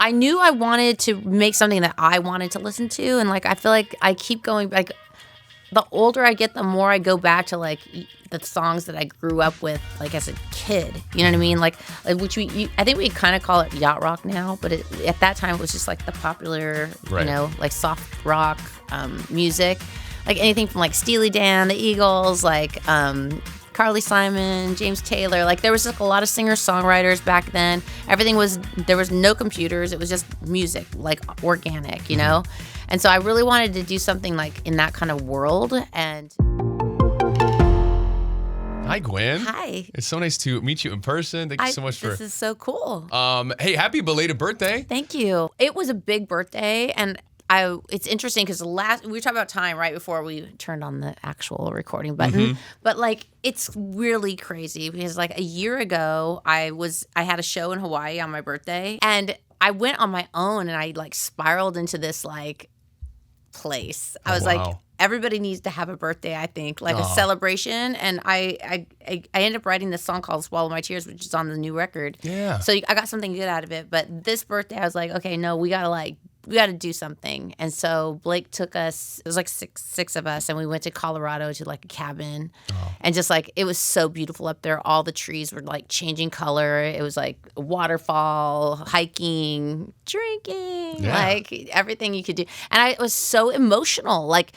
I knew I wanted to make something that I wanted to listen to, and like I feel like I keep going like the older I get, the more I go back to like the songs that I grew up with, like as a kid. You know what I mean? Like which I think we kind of call it yacht rock now, but at that time it was just like the popular, Right. like soft rock music, like anything from like Steely Dan, the Eagles, like Carly Simon, James Taylor. Like there was like a lot of singer-songwriters back then. There was no computers. It was just music, like organic, you know? And so I really wanted to do something like in that kind of world. And Hi, Gwen. hi. It's so nice to meet you in person. Thank you so much for. This is so cool. Hey, happy belated birthday. Thank you. It was a big birthday, and it's interesting because we were talking about time right before we turned on the actual recording button. But like it's really crazy because like a year ago I had a show in Hawaii on my birthday, and I went on my own and I like spiraled into this like place. I was like, everybody needs to have a birthday, I think, like a celebration. And I ended up writing this song called Swallow My Tears, which is on the new record. Yeah. So I got something good out of it. But this birthday, I was like, okay, no, we got to do something. And so Blake took us, it was like six of us, and we went to Colorado to like a cabin. And just like, it was so beautiful up there. All the trees were like changing color. It was like a waterfall, hiking, drinking, like everything you could do. And I was so emotional. Like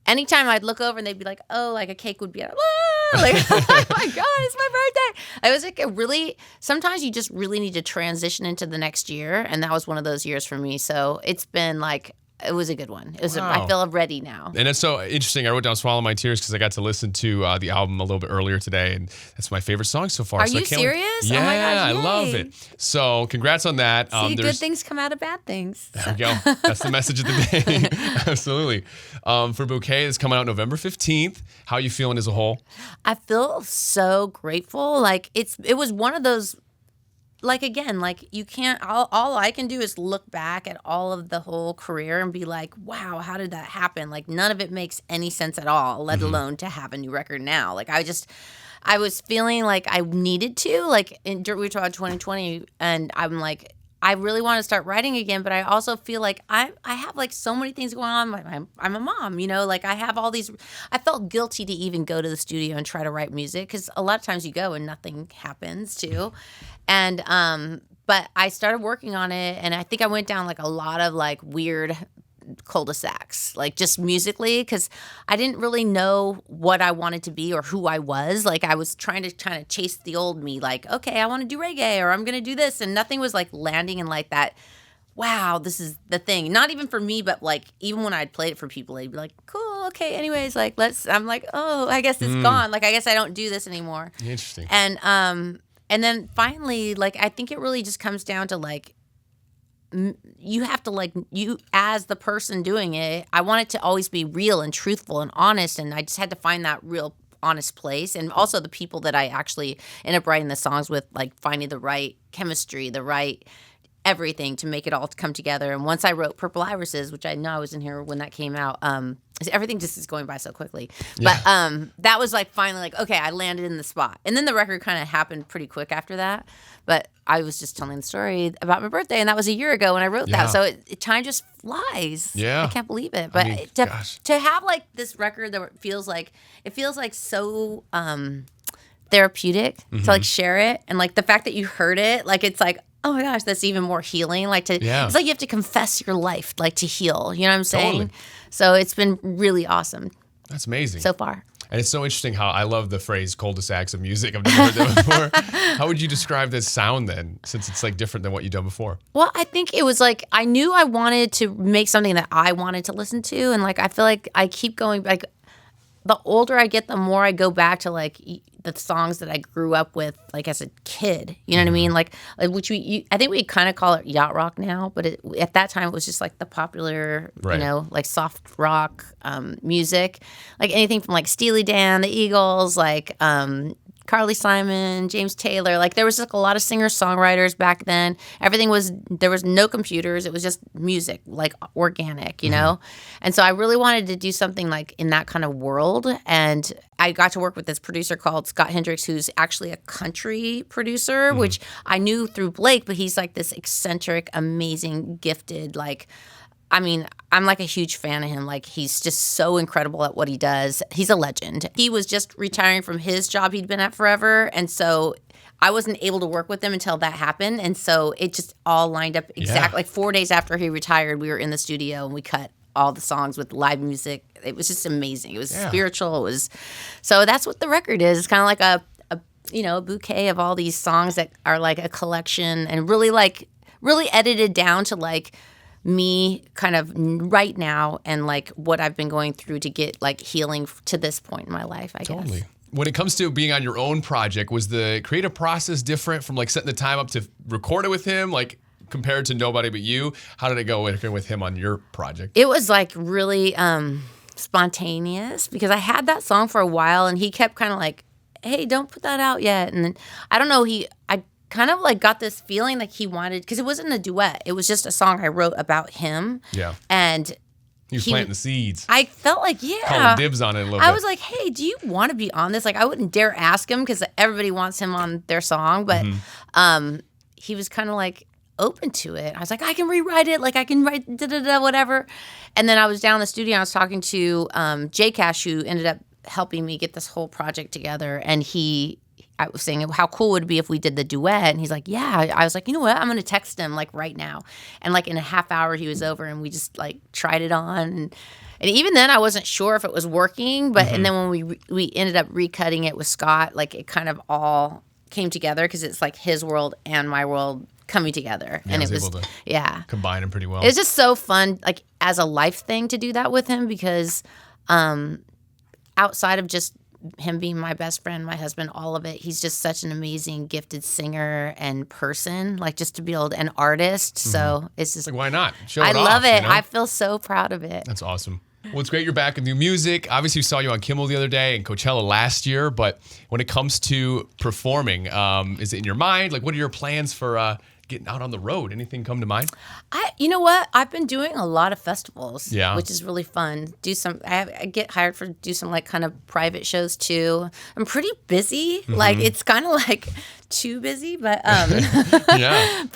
anytime I'd look over and they'd be like, oh, like a cake would be like, oh my God, it's my birthday. I was like, sometimes you just really need to transition into the next year. And that was one of those years for me. So it's been like, it was a good one. I feel ready now. And it's so interesting. I wrote down Swallow My Tears because I got to listen to the album a little bit earlier today, and that's my favorite song so far. Are you serious? Yeah, oh my gosh, I yay. love it. So congrats on that. See, good things come out of bad things. There we go. That's the message of the day. Absolutely. For Bouquet, it's coming out November 15th. How are you feeling as a whole? I feel so grateful. Like it was one of those, like again, like you can't, all I can do is look back at all of the whole career and be like, wow, how did that happen? Like none of it makes any sense at all, let alone to have a new record now. Like I was feeling like I needed to, like we were talking about 2020, and I'm like, I really want to start writing again, but I also feel like I have like so many things going on. I'm a mom, you know, like I have all these. I felt guilty to even go to the studio and try to write music because a lot of times you go and nothing happens too. And but I started working on it, and I think I went down like a lot of like weird cul-de-sacs, like just musically, because I didn't really know what I wanted to be or who I was. Like I was trying to kind of chase the old me, like, okay, I want to do reggae or I'm going to do this. And nothing was like landing in like that, wow, this is the thing. Not even for me, but like even when I'd played it for people, they'd be like, cool, okay, anyways, like I'm like, oh, I guess it's gone. Like I guess I don't do this anymore. Interesting. And then finally, like I think it really just comes down to like, you have to like, you as the person doing it, I want it to always be real and truthful and honest, and I just had to find that real honest place. And also the people that I actually end up writing the songs with, like finding the right chemistry, the right everything to make it all come together. And once I wrote Purple Irises, which I know I was in here when that came out, everything just is going by so quickly. But that was like finally like, okay, I landed in the spot. And then the record kind of happened pretty quick after that. But I was just telling the story about my birthday, and that was a year ago when I wrote that. So time just flies. Yeah. I can't believe it. But to have like this record that feels like so therapeutic to like share it, and like the fact that you heard it, like it's like, oh my gosh, that's even more healing. Like it's like you have to confess your life, like to heal. You know what I'm saying? Totally. So it's been really awesome. That's amazing. So far. And it's so interesting how I love the phrase cul-de-sacs of music. I've never heard that before. How would you describe this sound then, since it's like different than what you've done before? Well, I think it was like, I knew I wanted to make something that I wanted to listen to. And like, I feel like I keep going, like the older I get, the more I go back to like the songs that I grew up with, like as a kid, you know what I mean? Like which I think we kind of call it yacht rock now, but at that time it was just like the popular, you know, like soft rock music, like anything from like Steely Dan, the Eagles, like Carly Simon, James Taylor. Like there was like a lot of singer-songwriters back then. There was no computers. It was just music, like organic, you know? And so I really wanted to do something like in that kind of world. And I got to work with this producer called Scott Hendricks, who's actually a country producer, which I knew through Blake, but he's like this eccentric, amazing, gifted, like, I mean, I'm like a huge fan of him. Like, he's just so incredible at what he does. He's a legend. He was just retiring from his job he'd been at forever. And so I wasn't able to work with him until that happened. And so it just all lined up exactly. Like 4 days after he retired, we were in the studio and we cut all the songs with live music. It was just amazing. It was spiritual. It was, so that's what the record is. It's kind of like a bouquet of all these songs that are like a collection and really edited down to like me kind of right now and like what I've been going through to get like healing to this point in my life, I guess. When it comes to being on your own project, was the creative process different from like setting the time up to record it with him, like compared to Nobody But You? How did it go working with him on your project? It was like really spontaneous because I had that song for a while and he kept kind of like, hey, don't put that out yet. And then, I don't know, I kind of like got this feeling like he wanted, because it wasn't a duet. It was just a song I wrote about him. Yeah. And he was planting the seeds. I felt like, calling dibs on it a little bit. I was like, hey, do you want to be on this? Like, I wouldn't dare ask him because everybody wants him on their song. But he was kind of like open to it. I was like, I can rewrite it. Like, I can write da-da-da, whatever. And then I was down in the studio. And I was talking to Jay Cash, who ended up helping me get this whole project together. And I was saying, how cool would it be if we did the duet? And he's like, yeah. I was like, you know what? I'm going to text him like right now. And like in a half hour, he was over and we just like tried it on. And even then I wasn't sure if it was working. But and then when we ended up recutting it with Scott, like it kind of all came together because it's like his world and my world coming together. Yeah, and it was able to combine them pretty well. It's just so fun, like as a life thing to do that with him because outside of just him being my best friend, my husband, all of it, he's just such an amazing, gifted singer and person, like just to be able to, an artist. So it's just like, why not? Show it I love off, it. You know? I feel so proud of it. That's awesome. Well, it's great you're back with new music. Obviously, we saw you on Kimmel the other day and Coachella last year. But when it comes to performing, is it in your mind? Like, what are your plans for getting out on the road? Anything come to mind? You know what? I've been doing a lot of festivals, Yeah. which is really fun. I get hired for do some like kind of private shows too. I'm pretty busy. Like it's kind of like too busy, but Yeah.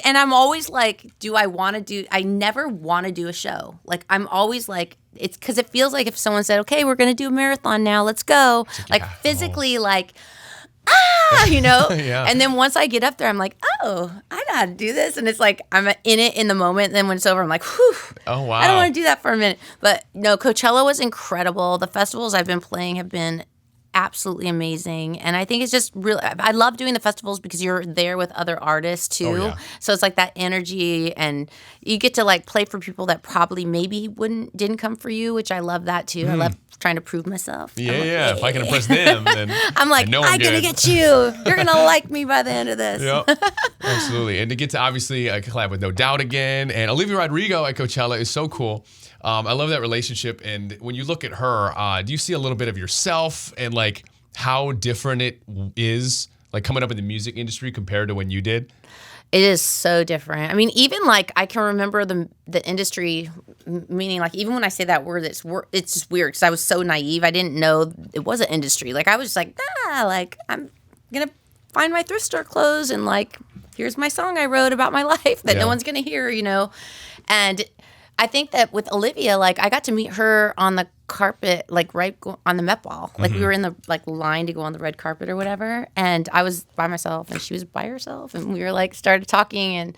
and I'm always like, I never want to do a show. Like I'm always like, it's because it feels like if someone said, okay, we're going to do a marathon now, let's go. Like physically like, you know? Yeah. And then once I get up there, I'm like, oh, I know how to do this. And it's like, I'm in it in the moment. Then when it's over, I'm like, whew. Oh, wow. I don't want to do that for a minute. But no, Coachella was incredible. The festivals I've been playing have been absolutely amazing. And I think it's just really, I love doing the festivals because you're there with other artists too. Oh, yeah. So it's like that energy and you get to like play for people that probably maybe didn't come for you, which I love that too. I love trying to prove myself. Yeah, like, yeah. If I can impress them, then I'm like, I'm going to get you. You're going to like me by the end of this. Yep, absolutely. And to get to obviously collab with No Doubt again, and Olivia Rodrigo at Coachella is so cool. I love that relationship. And when you look at her, do you see a little bit of yourself and like how different it is, like coming up in the music industry compared to when you did? It is so different. I mean, even like I can remember the industry, meaning like even when I say that word, it's just weird because I was so naive. I didn't know it was an industry. Like I was just like, like I'm gonna find my thrift store clothes and like here's my song I wrote about my life that no one's gonna hear, you know. And I think that with Olivia, like I got to meet her on the carpet, like on the Met Ball. Like we were in the like line to go on the red carpet or whatever. And I was by myself and she was by herself. And we were like started talking and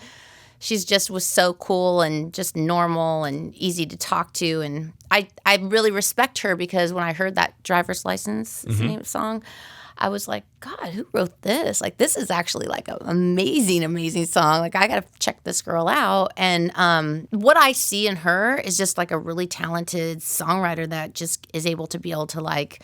she's just was so cool and just normal and easy to talk to. And I really respect her because when I heard that Driver's License is the name of the song, I was like, God, who wrote this? Like, this is actually like an amazing, amazing song. Like, I got to check this girl out. And what I see in her is just like a really talented songwriter that just is able to be able to like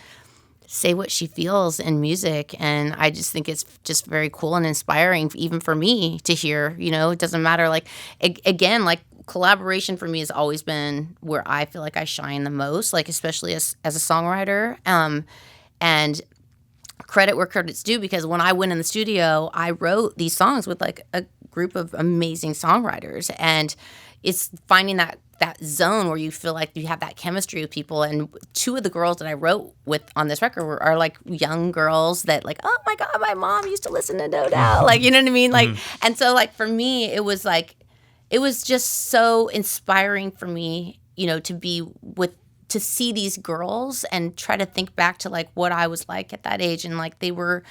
say what she feels in music. And I just think it's just very cool and inspiring, even for me to hear, you know, it doesn't matter. Like, again, like, collaboration for me has always been where I feel like I shine the most, like, especially as a songwriter. And credit where credit's due, because when I went in the studio, I wrote these songs with like a group of amazing songwriters, and it's finding that zone where you feel like you have that chemistry with people. And two of the girls that I wrote with on this record are like young girls that like, oh my God, my mom used to listen to No Doubt. Like, you know what I mean? Like, and so like for me, it was just so inspiring for me, you know, to see these girls and try to think back to like what I was like at that age. And like they were,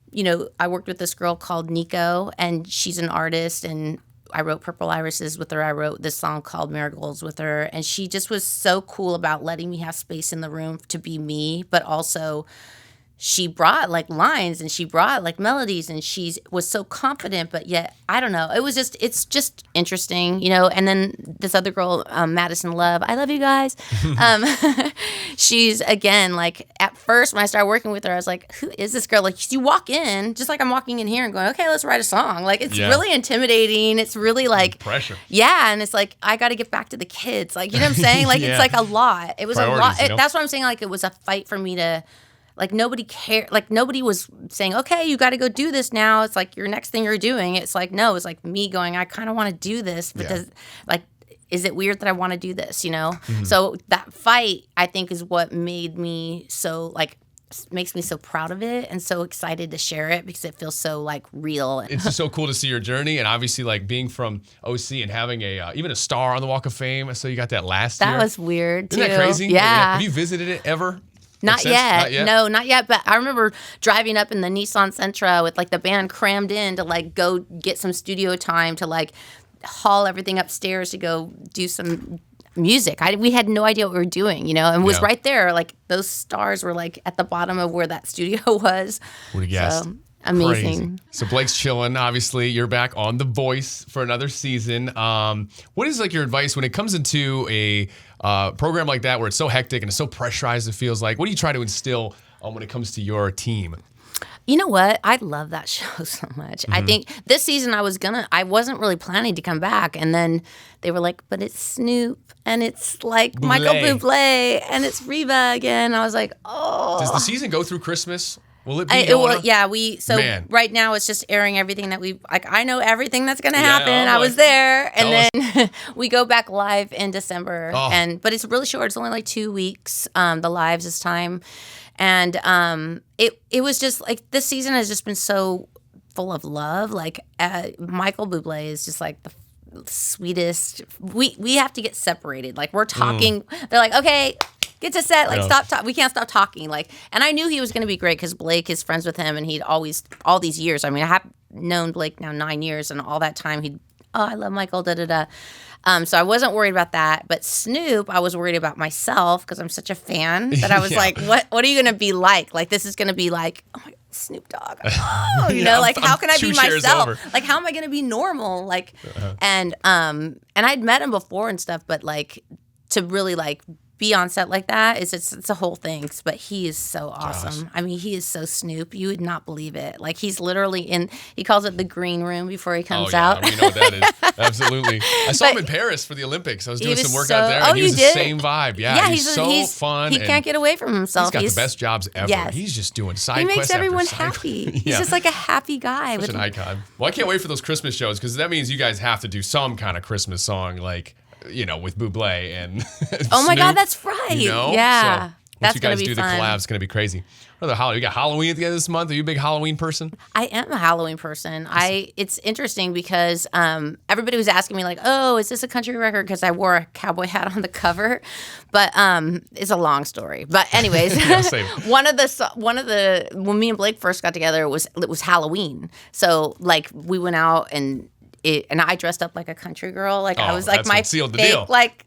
you know, I worked with this girl called Nico, and she's an artist, and I wrote Purple Irises with her. I wrote this song called Marigolds with her. And she just was so cool about letting me have space in the room to be me, but also she brought like lines and she brought like melodies, and she was so confident, but yet, I don't know. It's just interesting, you know. And then this other girl, Madison Love, I love you guys. She's, again, like at first when I started working with her, I was like, who is this girl? Like, you walk in, just like I'm walking in here and going, okay, let's write a song. Like, it's really intimidating. It's really like pressure. Yeah. And it's like, I got to get back to the kids. Like, you know what I'm saying? Like, it's like a lot. It was Priorities, a lot. you know? That's what I'm saying. Like, it was a fight for me to, like, nobody cared. Like, nobody was saying, okay, you got to go do this now. It's like your next thing you're doing. It's like, no, it's like me going, I kind of want to do this, but is it weird that I want to do this, you know? So that fight, I think, is what made me so, like, makes me so proud of it and so excited to share it, because it feels so like real. It's just so cool to see your journey, and obviously like being from OC and having even a star on the Walk of Fame. So you got that last year. That was weird too. Isn't that crazy? Yeah. Have you visited it ever? Not yet. No, not yet. But I remember driving up in the Nissan Sentra with like the band crammed in to like go get some studio time to like haul everything upstairs to go do some music. We had no idea what we were doing, you know, and it was right there. Like those stars were like at the bottom of where that studio was. Would have guessed. So, amazing. Crazy. So Blake's chilling. Obviously, you're back on The Voice for another season. What is like your advice when it comes into a program like that where it's so hectic and it's so pressurized? It feels like. What do you try to instill when it comes to your team? You know what? I love that show so much. I think this season I wasn't really planning to come back, and then they were like, but it's Snoop and it's like Bouquet. Michael Bublé and it's Reba again. I was like, oh. Does the season go through Christmas? Will it be? Yeah, right now it's just airing everything that we like. I know everything that's gonna happen. I was there, and then we go back live in December, but it's really short. It's only like 2 weeks. The lives this time, and it was just like this season has just been so full of love. Like Michael Bublé is just like the sweetest. We have to get separated. Like we're talking. They're like, okay, get to set. Like stop talking. We can't stop talking. Like, and I knew he was going to be great because Blake is friends with him, and he'd always all these years. I mean, I have known Blake now 9 years, and all that time I love Michael. Da da da. So I wasn't worried about that. But Snoop, I was worried about myself because I'm such a fan that I was like, what are you going to be like? Like this is going to be like, oh my God, Snoop Dogg. Oh, you know, like how can I be myself? Like how am I going to be normal? Like, and I'd met him before and stuff, but like to really like be on set like that it's a whole thing. But he is so awesome. Gosh. I mean, he is so Snoop. You would not believe it. Like he's literally he calls it the green room before he comes out. We know what that is. Absolutely. I saw him in Paris for the Olympics. I was doing some work out there, and he was the same vibe. Yeah, he's so fun. He can't get away from himself. He's got the best jobs ever. Yes. He's just doing side quests. He makes everyone happy. He's just like a happy guy. Such an icon. Well, I can't wait for those Christmas shows because that means you guys have to do some kind of Christmas song like, you know, with Bublé and oh my Snoop, God, that's right. You know? Yeah. So, that's you guys gonna be do fun. the collab, it's going to be crazy. What other you got Halloween at the end of this month? Are you a big Halloween person? I am a Halloween person. It's interesting because everybody was asking me like, oh, is this a country record? Because I wore a cowboy hat on the cover. But it's a long story. But anyways, one of the when me and Blake first got together, it was Halloween. So like we went out and I dressed up like a country girl. Like I was like my sealed the fake, deal. like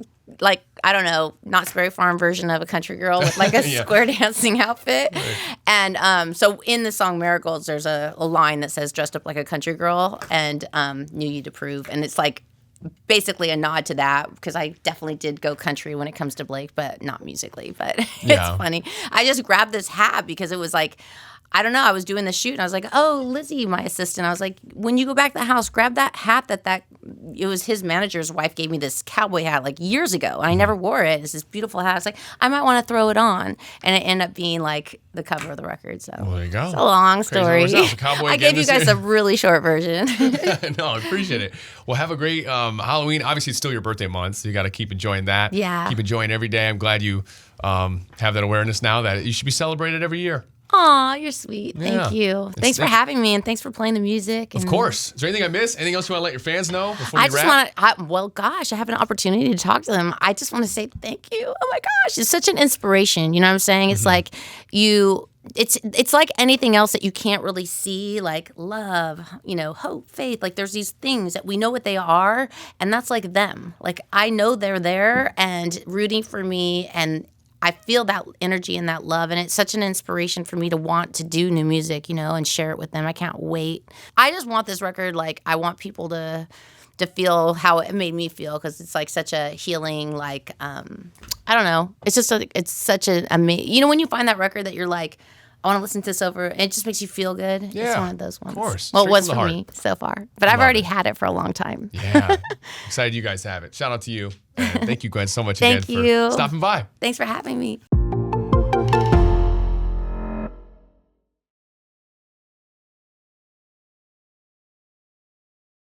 I don't know, Knott's Berry Farm version of a country girl with like a square dancing outfit. Right. And so in the song Marigolds, there's a line that says dressed up like a country girl and knew you'd approve. And it's like basically a nod to that because I definitely did go country when it comes to Blake, but not musically. But it's funny. I just grabbed this hat because it was like, I don't know. I was doing the shoot and I was like, oh, Lizzie, my assistant. I was like, when you go back to the house, grab that hat it was his manager's wife gave me this cowboy hat like years ago. And I never wore it. It's this beautiful hat. I was like, I might want to throw it on. And it ended up being like the cover of the record. So Well, there you go. it's a long story. A cowboy I again gave you this guys year. a really short version. No, I appreciate it. Well, have a great Halloween. Obviously, it's still your birthday month, so you got to keep enjoying that. Yeah. Keep enjoying every day. I'm glad you have that awareness now that you should be celebrated every year. Aw, you're sweet. Yeah. Thank you. Thanks for having me and thanks for playing the music. Of course. Is there anything I missed? Anything else you want to let your fans know before we I just wrap? want to, well, gosh, I have an opportunity to talk to them. I just want to say thank you. Oh my gosh, it's such an inspiration. You know what I'm saying? It's like it's like anything else that you can't really see, like love, hope, faith. Like there's these things that we know what they are, and that's like them. Like I know they're there and rooting for me, and I feel that energy and that love, and it's such an inspiration for me to want to do new music, and share it with them. I can't wait. I just want this record, like, I want people to feel how it made me feel, because it's like such a healing, like, I don't know. It's just, it's such an amazing, when you find that record that you're like, I want to listen to this over, it just makes you feel good. Yeah, it's one of those ones. of course. Well, it Straight was from for the me so far, but I've already had it for a long time. Yeah. Excited you guys have it. Shout out to you. And thank you, Gwen, so much Thank again you for stopping by. Thanks for having me.